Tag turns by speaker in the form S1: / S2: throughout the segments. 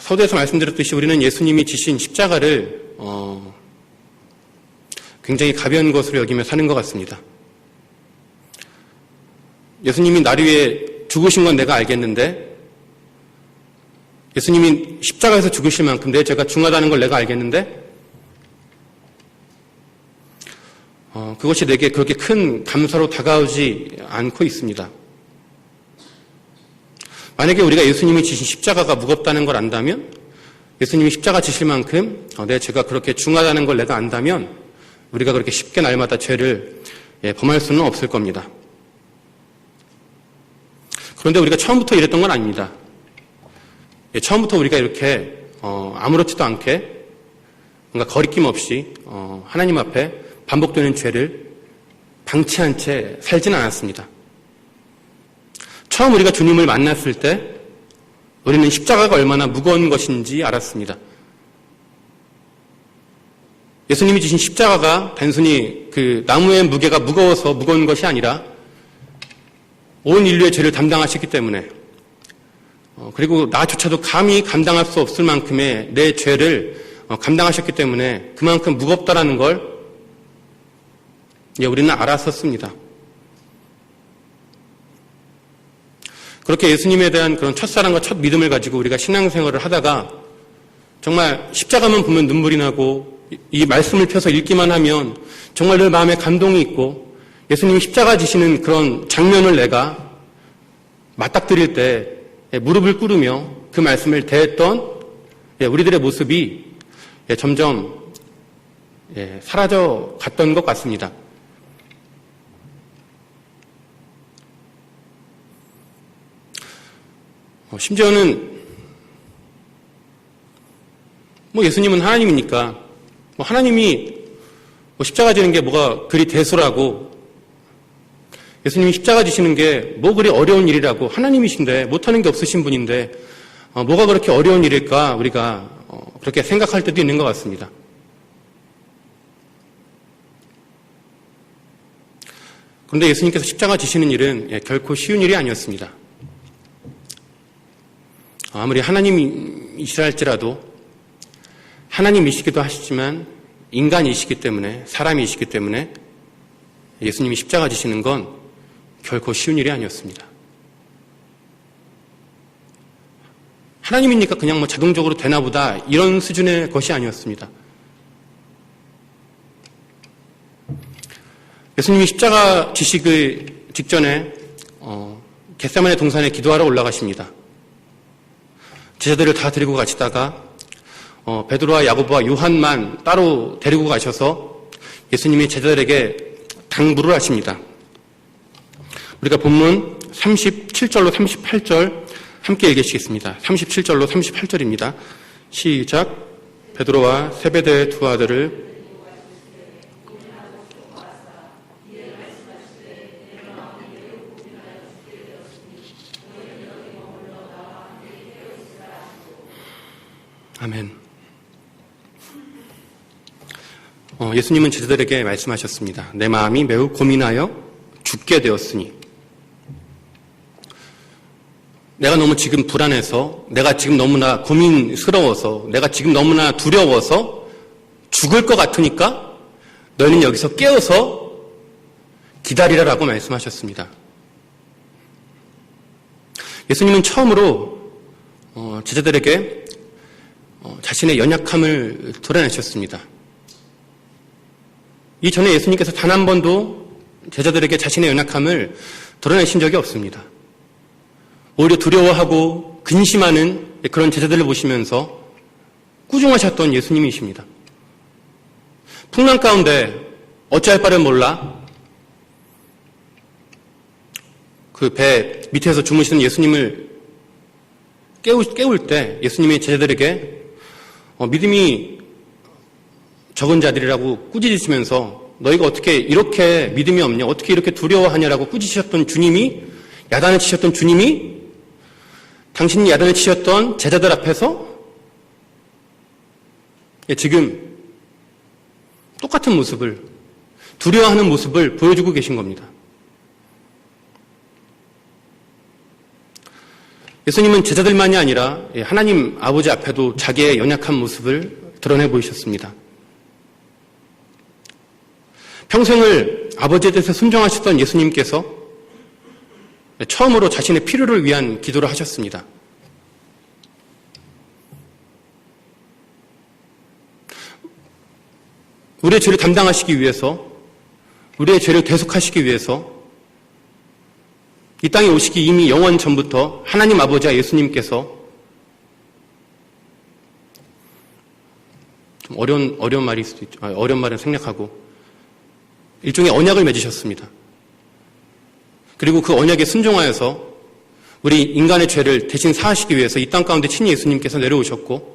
S1: 서두에서 말씀드렸듯이 우리는 예수님이 지신 십자가를 굉장히 가벼운 것으로 여기며 사는 것 같습니다. 예수님이 나를 위해 죽으신 건 내가 알겠는데, 예수님이 십자가에서 죽으실 만큼 내 죄가 중하다는 걸 내가 알겠는데, 그것이 내게 그렇게 큰 감사로 다가오지 않고 있습니다. 만약에 우리가 예수님이 지신 십자가가 무겁다는 걸 안다면, 예수님이 십자가 지실 만큼 내 죄가 그렇게 중하다는 걸 내가 안다면 우리가 그렇게 쉽게 날마다 죄를 범할 수는 없을 겁니다. 그런데 우리가 처음부터 이랬던 건 아닙니다. 처음부터 우리가 이렇게 아무렇지도 않게 뭔가 거리낌 없이 하나님 앞에 반복되는 죄를 방치한 채 살지는 않았습니다. 처음 우리가 주님을 만났을 때 우리는 십자가가 얼마나 무거운 것인지 알았습니다. 예수님이 지신 십자가가 단순히 그 나무의 무게가 무거워서 무거운 것이 아니라 온 인류의 죄를 담당하셨기 때문에, 그리고 나조차도 감히 감당할 수 없을 만큼의 내 죄를 감당하셨기 때문에 그만큼 무겁다라는 걸 우리는 알았었습니다. 그렇게 예수님에 대한 그런 첫사랑과 첫 믿음을 가지고 우리가 신앙생활을 하다가 정말 십자가만 보면 눈물이 나고 이 말씀을 펴서 읽기만 하면 정말 늘 마음에 감동이 있고 예수님이 십자가 지시는 그런 장면을 내가 맞닥뜨릴 때 무릎을 꿇으며 그 말씀을 대했던 우리들의 모습이 점점 사라져 갔던 것 같습니다. 심지어는 예수님은 하나님이니까 하나님이 십자가 지는 게 뭐가 그리 대수라고, 예수님이 십자가 지시는 게 뭐 그리 어려운 일이라고, 하나님이신데 못하는 게 없으신 분인데 뭐가 그렇게 어려운 일일까 우리가 그렇게 생각할 때도 있는 것 같습니다. 그런데 예수님께서 십자가 지시는 일은 결코 쉬운 일이 아니었습니다. 아무리 하나님이시라 할지라도 하나님이시기도 하시지만 인간이시기 때문에, 사람이시기 때문에 예수님이 십자가 지시는 건 결코 쉬운 일이 아니었습니다. 하나님이니까 그냥 자동적으로 되나 보다 이런 수준의 것이 아니었습니다. 예수님이 십자가 지시기 직전에 겟세마네 동산에 기도하러 올라가십니다. 제자들을 다 데리고 가시다가 베드로와 야고보와 요한만 따로 데리고 가셔서 예수님이 제자들에게 당부를 하십니다. 우리가 본문 37절로 38절 함께 읽으시겠습니다. 37절로 38절입니다. 시작. 베드로와 세베대의 두 아들을 아멘. 예수님은 제자들에게 말씀하셨습니다. 내 마음이 매우 고민하여 죽게 되었으니, 내가 너무 지금 불안해서, 내가 지금 너무나 고민스러워서, 내가 지금 너무나 두려워서 죽을 것 같으니까 너희는 여기서 깨어서 기다리라라고 말씀하셨습니다. 예수님은 처음으로 제자들에게 자신의 연약함을 드러내셨습니다. 이전에 예수님께서 단 한 번도 제자들에게 자신의 연약함을 드러내신 적이 없습니다. 오히려 두려워하고 근심하는 그런 제자들을 보시면서 꾸중하셨던 예수님이십니다. 풍랑 가운데 어찌할 바를 몰라 그 배 밑에서 주무시는 예수님을 깨울 때 예수님이 제자들에게 믿음이 적은 자들이라고 꾸짖으시면서 너희가 어떻게 이렇게 믿음이 없냐, 어떻게 이렇게 두려워하냐라고 꾸짖으셨던 주님이, 야단을 치셨던 주님이 당신이 야단을 치셨던 제자들 앞에서 지금 똑같은 모습을, 두려워하는 모습을 보여주고 계신 겁니다. 예수님은 제자들만이 아니라 하나님 아버지 앞에도 자기의 연약한 모습을 드러내 보이셨습니다. 평생을 아버지에 대해서 순종하셨던 예수님께서 처음으로 자신의 필요를 위한 기도를 하셨습니다. 우리의 죄를 담당하시기 위해서, 우리의 죄를 대속하시기 위해서 이 땅에 오시기 이미 영원 전부터 하나님 아버지와 예수님께서 좀 어려운 말일 수도 있죠. 어려운 말은 생략하고 일종의 언약을 맺으셨습니다. 그리고 그 언약에 순종하여서 우리 인간의 죄를 대신 사하시기 위해서 이 땅 가운데 친히 예수님께서 내려오셨고,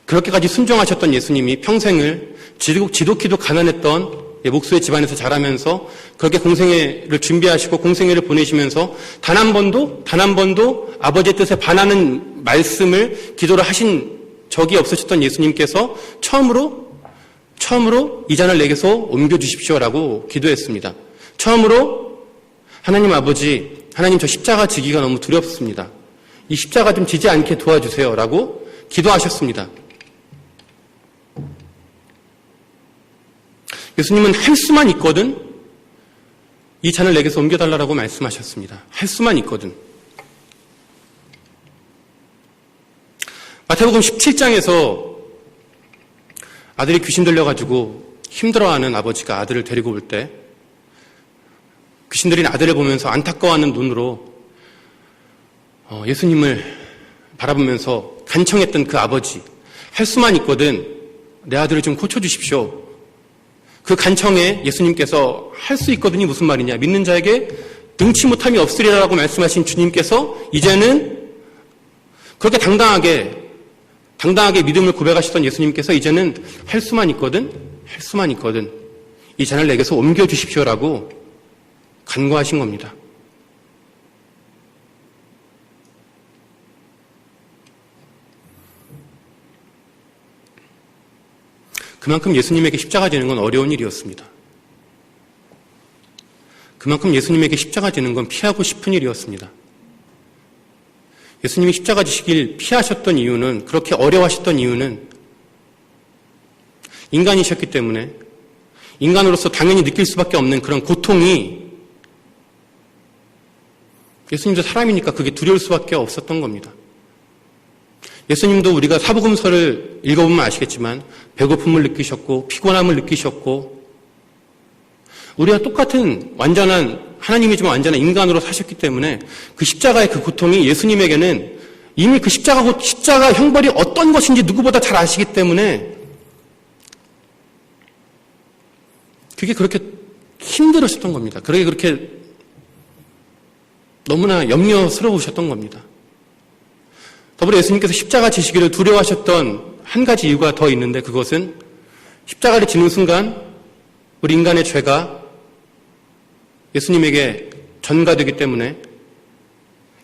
S1: 그렇게까지 순종하셨던 예수님이 평생을 지독히도 가난했던 목수의 집안에서 자라면서 그렇게 공생애를 준비하시고 공생애를 보내시면서 단 한 번도 아버지의 뜻에 반하는 말씀을 기도를 하신 적이 없으셨던 예수님께서 처음으로 이 잔을 내게서 옮겨주십시오라고 기도했습니다. 처음으로 하나님 아버지, 하나님 저 십자가 지기가 너무 두렵습니다. 이 십자가 좀 지지 않게 도와주세요라고 기도하셨습니다. 예수님은 할 수만 있거든 이 잔을 내게서 옮겨달라고 말씀하셨습니다. 할 수만 있거든. 마태복음 17장에서 아들이 귀신 들려가지고 힘들어하는 아버지가 아들을 데리고 올 때 귀신 들린 아들을 보면서 안타까워하는 눈으로 예수님을 바라보면서 간청했던 그 아버지, 할 수만 있거든 내 아들을 좀 고쳐주십시오. 그 간청에 예수님께서 할 수 있거든이 무슨 말이냐, 믿는 자에게 능치 못함이 없으리라고 말씀하신 주님께서 이제는 그렇게 당당하게 믿음을 고백하셨던 예수님께서 이제는 할 수만 있거든 이 잔을 내게서 옮겨주십시오라고 간구하신 겁니다. 그만큼 예수님에게 십자가 지는 건 어려운 일이었습니다. 그만큼 예수님에게 십자가 지는 건 피하고 싶은 일이었습니다. 예수님이 십자가 지시길 피하셨던 이유는, 그렇게 어려워하셨던 이유는 인간이셨기 때문에 인간으로서 당연히 느낄 수밖에 없는 그런 고통이 예수님도 사람이니까 그게 두려울 수밖에 없었던 겁니다. 예수님도 우리가 사복음서를 읽어보면 아시겠지만 배고픔을 느끼셨고 피곤함을 느끼셨고 우리와 똑같은 하나님이지만 완전한 인간으로 사셨기 때문에 그 십자가의 그 고통이 예수님에게는 이미 그 십자가 형벌이 어떤 것인지 누구보다 잘 아시기 때문에 그게 그렇게 힘들으셨던 겁니다. 그렇게 너무나 염려스러우셨던 겁니다. 더불어 예수님께서 십자가 지시기를 두려워하셨던 한 가지 이유가 더 있는데, 그것은 십자가를 지는 순간 우리 인간의 죄가 예수님에게 전가되기 때문에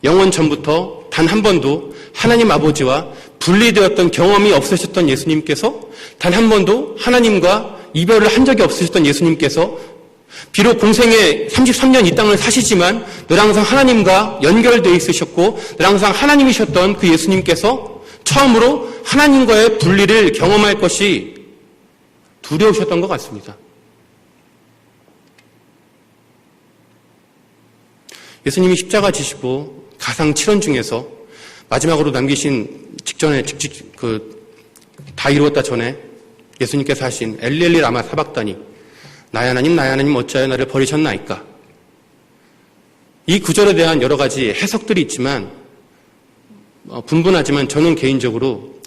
S1: 영원 전부터 단 한 번도 하나님 아버지와 분리되었던 경험이 없으셨던 예수님께서, 단 한 번도 하나님과 이별을 한 적이 없으셨던 예수님께서, 비록 공생애 33년 이 땅을 사시지만 늘 항상 하나님과 연결되어 있으셨고 늘 항상 하나님이셨던 그 예수님께서 처음으로 하나님과의 분리를 경험할 것이 두려우셨던 것 같습니다. 예수님이 십자가 지시고 가상 7원 중에서 마지막으로 남기신 직전에 다 이루었다 전에 예수님께서 하신 엘리 라마 사박다니, 나의 하나님 어찌하여 나를 버리셨나이까. 이 구절에 대한 여러 가지 해석들이 있지만 분분하지만 저는 개인적으로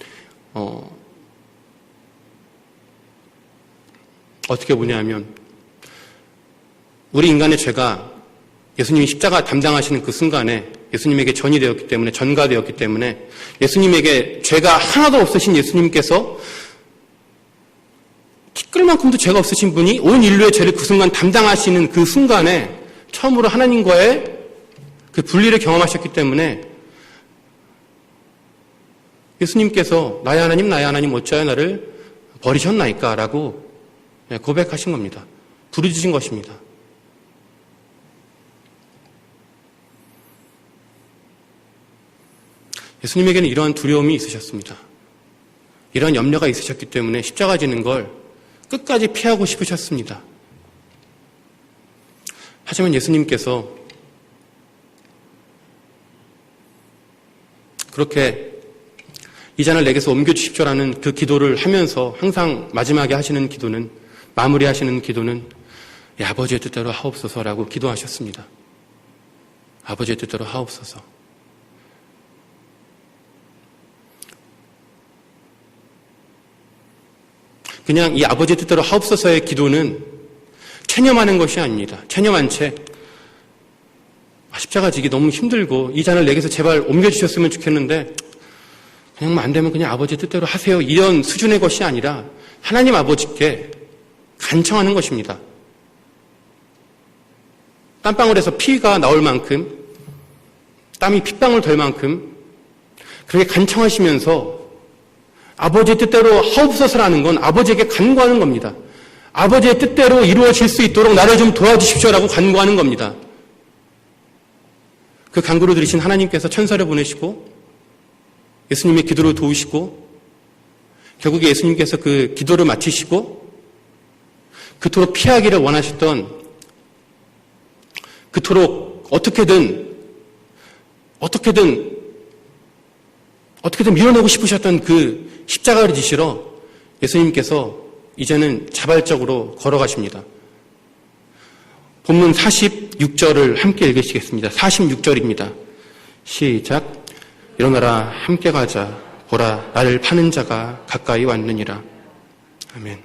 S1: 어떻게 보냐면, 우리 인간의 죄가 예수님이 십자가 담당하시는 그 순간에 예수님에게 전가되었기 때문에 예수님에게 죄가 하나도 없으신 예수님께서, 티끌만큼도 죄가 없으신 분이 온 인류의 죄를 그 순간 담당하시는 그 순간에 처음으로 하나님과의 그 분리를 경험하셨기 때문에 예수님께서 나의 하나님 어찌하여 나를 버리셨나이까 라고 고백하신 겁니다. 부르짖은 것입니다. 예수님에게는 이러한 두려움이 있으셨습니다. 이러한 염려가 있으셨기 때문에 십자가 지는 걸 끝까지 피하고 싶으셨습니다. 하지만 예수님께서 그렇게 이 잔을 내게서 옮겨주십시오라는 그 기도를 하면서 항상 마지막에 하시는 기도는, 마무리하시는 기도는 아버지의 뜻대로 하옵소서라고 기도하셨습니다. 아버지의 뜻대로 하옵소서. 그냥 이 아버지의 뜻대로 하옵소서의 기도는 체념하는 것이 아닙니다. 체념한 채 십자가 지기 너무 힘들고 이 잔을 내게서 제발 옮겨주셨으면 좋겠는데 그냥 안 되면 그냥 아버지의 뜻대로 하세요. 이런 수준의 것이 아니라 하나님 아버지께 간청하는 것입니다. 땀방울에서 피가 나올 만큼, 땀이 핏방울 될 만큼 그렇게 간청하시면서 아버지의 뜻대로 하옵소서라는 건 아버지에게 간구하는 겁니다. 아버지의 뜻대로 이루어질 수 있도록 나를 좀 도와주십시오라고 간구하는 겁니다. 그 간구를 들으신 하나님께서 천사를 보내시고 예수님의 기도를 도우시고 결국에 예수님께서 그 기도를 마치시고 그토록 피하기를 원하셨던, 그토록 어떻게든 밀어내고 싶으셨던 그 십자가를 지시러 예수님께서 이제는 자발적으로 걸어가십니다. 본문 46절을 함께 읽으시겠습니다. 46절입니다. 시작. 일어나라 함께 가자. 보라 나를 파는 자가 가까이 왔느니라. 아멘.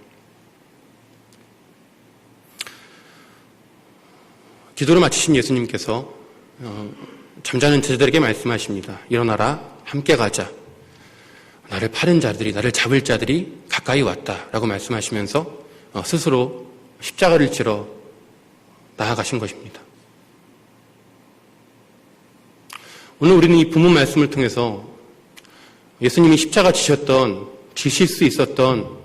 S1: 기도를 마치신 예수님께서 잠자는 제자들에게 말씀하십니다. 일어나라 함께 가자. 나를 파는 자들이, 나를 잡을 자들이 가까이 왔다라고 말씀하시면서 스스로 십자가를 지러 나아가신 것입니다. 오늘 우리는 이 본문 말씀을 통해서 예수님이 십자가 지실 수 있었던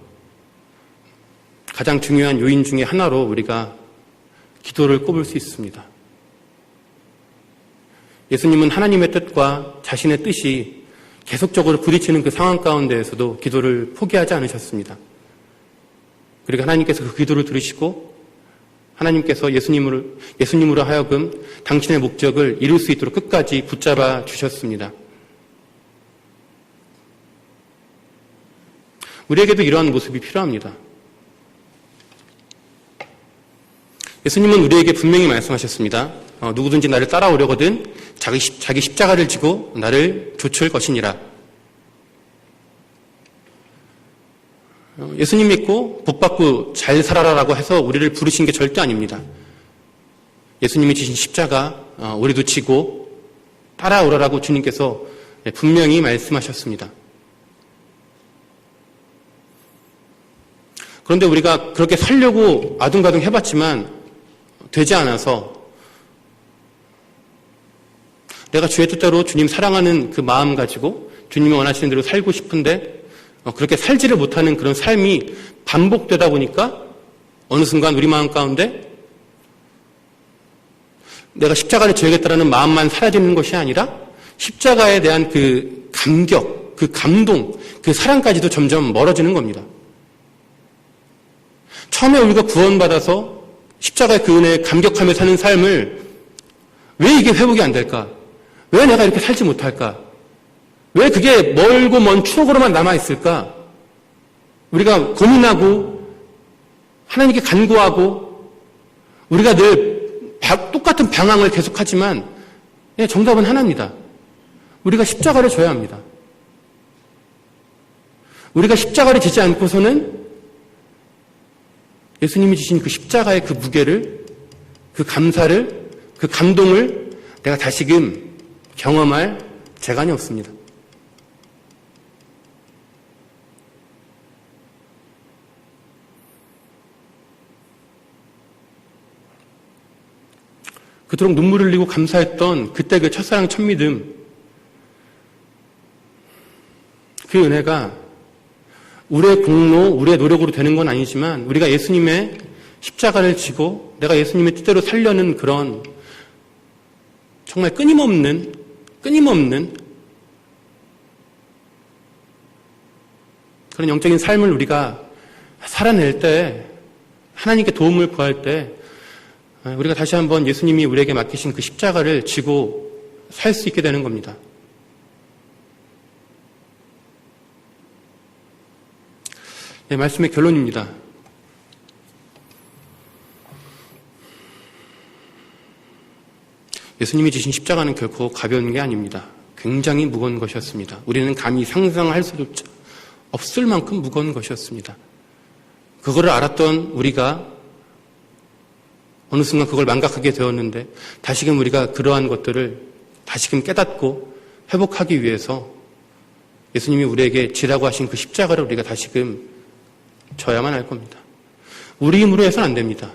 S1: 가장 중요한 요인 중에 하나로 우리가 기도를 꼽을 수 있습니다. 예수님은 하나님의 뜻과 자신의 뜻이 계속적으로 부딪히는 그 상황 가운데에서도 기도를 포기하지 않으셨습니다. 그리고 하나님께서 그 기도를 들으시고 하나님께서 예수님으로 하여금 당신의 목적을 이룰 수 있도록 끝까지 붙잡아 주셨습니다. 우리에게도 이러한 모습이 필요합니다. 예수님은 우리에게 분명히 말씀하셨습니다. 누구든지 나를 따라오려거든 자기 십자가를 지고 나를 좇을 것이니라. 예수님 믿고 복받고 잘 살아라라고 해서 우리를 부르신 게 절대 아닙니다. 예수님이 지신 십자가 우리도 지고 따라오라라고 주님께서 분명히 말씀하셨습니다. 그런데 우리가 그렇게 살려고 아둥바둥 해봤지만 되지 않아서 내가 주의 뜻대로 주님 사랑하는 그 마음 가지고 주님이 원하시는 대로 살고 싶은데 그렇게 살지를 못하는 그런 삶이 반복되다 보니까 어느 순간 우리 마음 가운데 내가 십자가를 져야겠다라는 마음만 사라지는 것이 아니라 십자가에 대한 그 감격, 그 감동, 그 사랑까지도 점점 멀어지는 겁니다. 처음에 우리가 구원받아서 십자가의 그 은혜에 감격하며 사는 삶을 왜 이게 회복이 안 될까? 왜 내가 이렇게 살지 못할까? 왜 그게 멀고 먼 추억으로만 남아있을까? 우리가 고민하고 하나님께 간구하고 우리가 늘 똑같은 방황을 계속하지만 정답은 하나입니다. 우리가 십자가를 져야 합니다. 우리가 십자가를 지지 않고서는 예수님이 지신 그 십자가의 그 무게를, 그 감사를, 그 감동을 내가 다시금 경험할 재간이 없습니다. 그토록 눈물을 흘리고 감사했던 그때 그 첫사랑 첫믿음, 그 은혜가 우리의 공로, 우리의 노력으로 되는 건 아니지만 우리가 예수님의 십자가를 지고 내가 예수님의 뜻대로 살려는 그런 정말 끊임없는 그런 영적인 삶을 우리가 살아낼 때, 하나님께 도움을 구할 때 우리가 다시 한번 예수님이 우리에게 맡기신 그 십자가를 지고 살 수 있게 되는 겁니다. 네, 말씀의 결론입니다. 예수님이 지신 십자가는 결코 가벼운 게 아닙니다. 굉장히 무거운 것이었습니다. 우리는 감히 상상할 수조차 없을 만큼 무거운 것이었습니다. 그거를 알았던 우리가 어느 순간 그걸 망각하게 되었는데 다시금 우리가 그러한 것들을 다시금 깨닫고 회복하기 위해서 예수님이 우리에게 지라고 하신 그 십자가를 우리가 다시금 져야만 할 겁니다. 우리 힘으로 해서는 안 됩니다.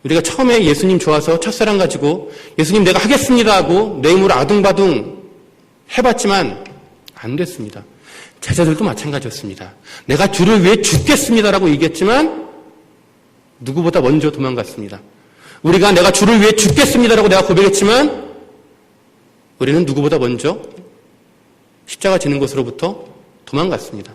S1: 우리가 처음에 예수님 좋아서 첫사랑 가지고 예수님 내가 하겠습니다 하고 내 힘으로 아둥바둥 해봤지만 안 됐습니다. 제자들도 마찬가지였습니다. 내가 주를 위해 죽겠습니다라고 얘기했지만 누구보다 먼저 도망갔습니다. 우리가 내가 주를 위해 죽겠습니다라고 내가 고백했지만 우리는 누구보다 먼저 십자가 지는 곳으로부터 도망갔습니다.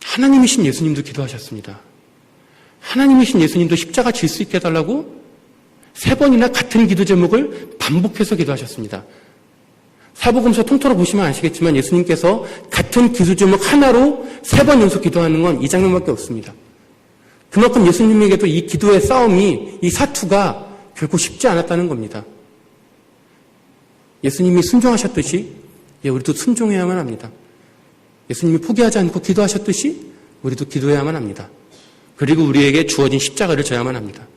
S1: 하나님이신 예수님도 기도하셨습니다. 하나님이신 예수님도 십자가 질 수 있게 해달라고 3번이나 같은 기도 제목을 반복해서 기도하셨습니다. 사복음서 통틀어 보시면 아시겠지만 예수님께서 같은 기도 제목 하나로 3번 연속 기도하는 건 이 장면밖에 없습니다. 그만큼 예수님에게도 이 기도의 싸움이, 이 사투가 결코 쉽지 않았다는 겁니다. 예수님이 순종하셨듯이 우리도 순종해야만 합니다. 예수님이 포기하지 않고 기도하셨듯이 우리도 기도해야만 합니다. 그리고 우리에게 주어진 십자가를 져야만 합니다.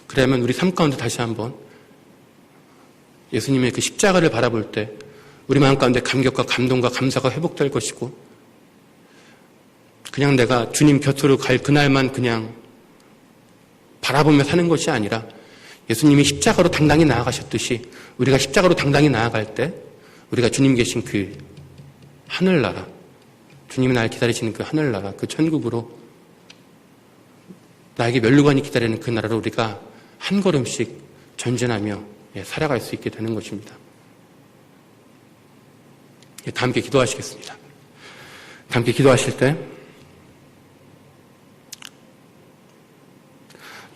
S1: 그러면 우리 삶 가운데 다시 한번 예수님의 그 십자가를 바라볼 때 우리 마음 가운데 감격과 감동과 감사가 회복될 것이고 그냥 내가 주님 곁으로 갈 그날만 그냥 바라보며 사는 것이 아니라 예수님이 십자가로 당당히 나아가셨듯이 우리가 십자가로 당당히 나아갈 때 우리가 주님 계신 그 하늘나라, 주님이 날 기다리시는 그 하늘나라, 그 천국으로 나에게 면류관이 기다리는 그 나라로 우리가 한 걸음씩 전진하며 살아갈 수 있게 되는 것입니다. 다 함께 기도하시겠습니다. 다 함께 기도하실 때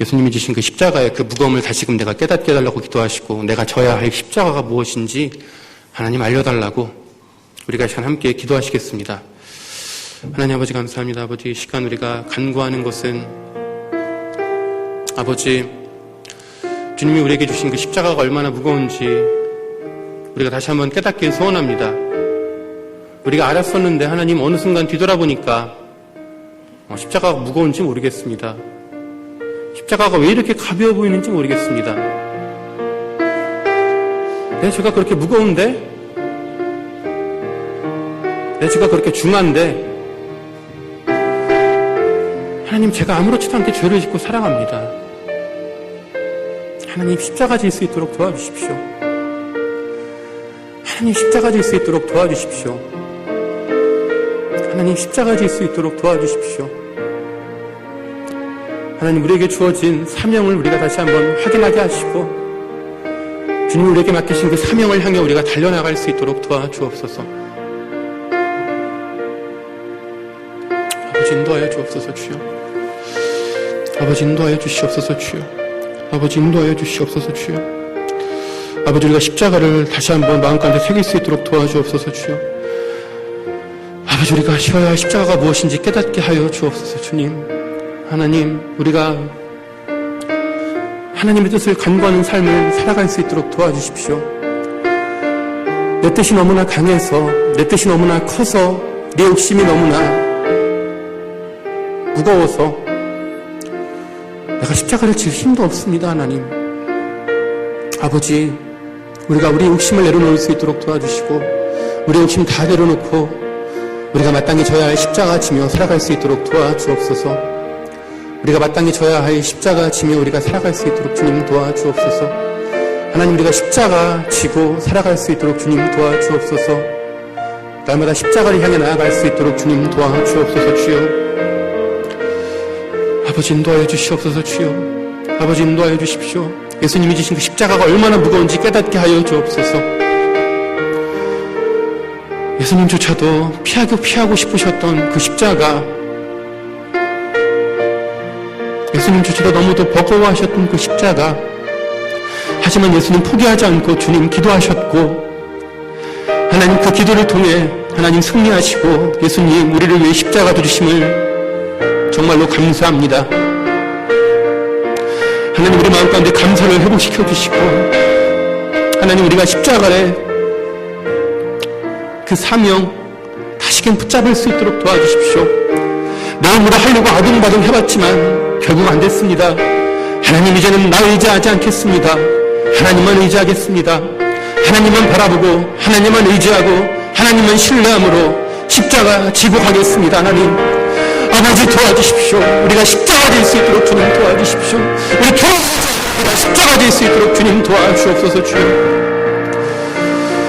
S1: 예수님이 주신 그 십자가의 그 무거움을 다시금 내가 깨닫게 해달라고 기도하시고 내가 져야 할 십자가가 무엇인지 하나님 알려달라고 우리가 시간 함께 기도하시겠습니다. 하나님 아버지 감사합니다. 아버지 이 시간 우리가 간구하는 것은 아버지 주님이 우리에게 주신 그 십자가가 얼마나 무거운지 우리가 다시 한번 깨닫길 소원합니다. 우리가 알았었는데 하나님 어느 순간 뒤돌아보니까 십자가가 무거운지 모르겠습니다. 십자가가 왜 이렇게 가벼워 보이는지 모르겠습니다. 내 죄가 그렇게 무거운데, 내 죄가 그렇게 중한데 하나님 제가 아무렇지도 않게 죄를 짓고 살아갑니다. 하나님 십자가 질 수 있도록 도와주십시오. 하나님 십자가 질 수 있도록 도와주십시오. 하나님 십자가 질 수 있도록 도와주십시오. 하나님 우리에게 주어진 사명을 우리가 다시 한번 확인하게 하시고 주님 우리에게 맡기신 그 사명을 향해 우리가 달려나갈 수 있도록 도와주옵소서. 아버지 인도하여 주옵소서 주여. 아버지 인도하여 주시옵소서 주여. 아버지 인도하여 주시옵소서 주여. 아버지 우리가 십자가를 다시 한번 마음 가운데 새길 수 있도록 도와주옵소서 주여. 아버지 우리가 쉬어야 할 십자가가 무엇인지 깨닫게 하여 주옵소서 주님. 하나님 우리가 하나님의 뜻을 간구하는 삶을 살아갈 수 있도록 도와주십시오. 내 뜻이 너무나 강해서 내 뜻이 너무나 커서 내 욕심이 너무나 무거워서 내가 십자가를 질 힘도 없습니다. 하나님 아버지 우리가 우리 욕심을 내려놓을 수 있도록 도와주시고 우리 욕심 다 내려놓고 우리가 마땅히 져야 할 십자가 지며 살아갈 수 있도록 도와주옵소서. 우리가 마땅히 져야 할 십자가 지며 우리가 살아갈 수 있도록 주님 도와주옵소서. 하나님 우리가 십자가 지고 살아갈 수 있도록 주님 도와주옵소서. 날마다 십자가를 향해 나아갈 수 있도록 주님 도와주옵소서 주여. 아버지 인도하여 주시옵소서 주여. 아버지 인도하여 주십시오. 예수님이 지신 그 십자가가 얼마나 무거운지 깨닫게 하여 주옵소서. 예수님조차도 피하고 싶으셨던 그 십자가, 예수님조차도 너무도 버거워하셨던 그 십자가, 하지만 예수님 포기하지 않고 주님 기도하셨고, 하나님 그 기도를 통해 하나님 승리하시고 예수님 우리를 위해 십자가 두르심을 정말로 감사합니다. 하나님 우리 마음 가운데 감사를 회복시켜 주시고, 하나님 우리가 십자가의 그 사명 다시금 붙잡을 수 있도록 도와주십시오. 내 힘으로 하려고 아둥바둥 해봤지만 결국 안 됐습니다. 하나님 이제는 나 의지하지 않겠습니다. 하나님만 의지하겠습니다. 하나님만 바라보고 하나님만 의지하고 하나님만 신뢰함으로 십자가 지고 가겠습니다. 하나님 아버지 도와주십시오. 우리가 십자가 될 수 있도록 주님 도와주십시오. 우리 교회가 십자가 될 수 있도록 주님 도와주옵소서. 주님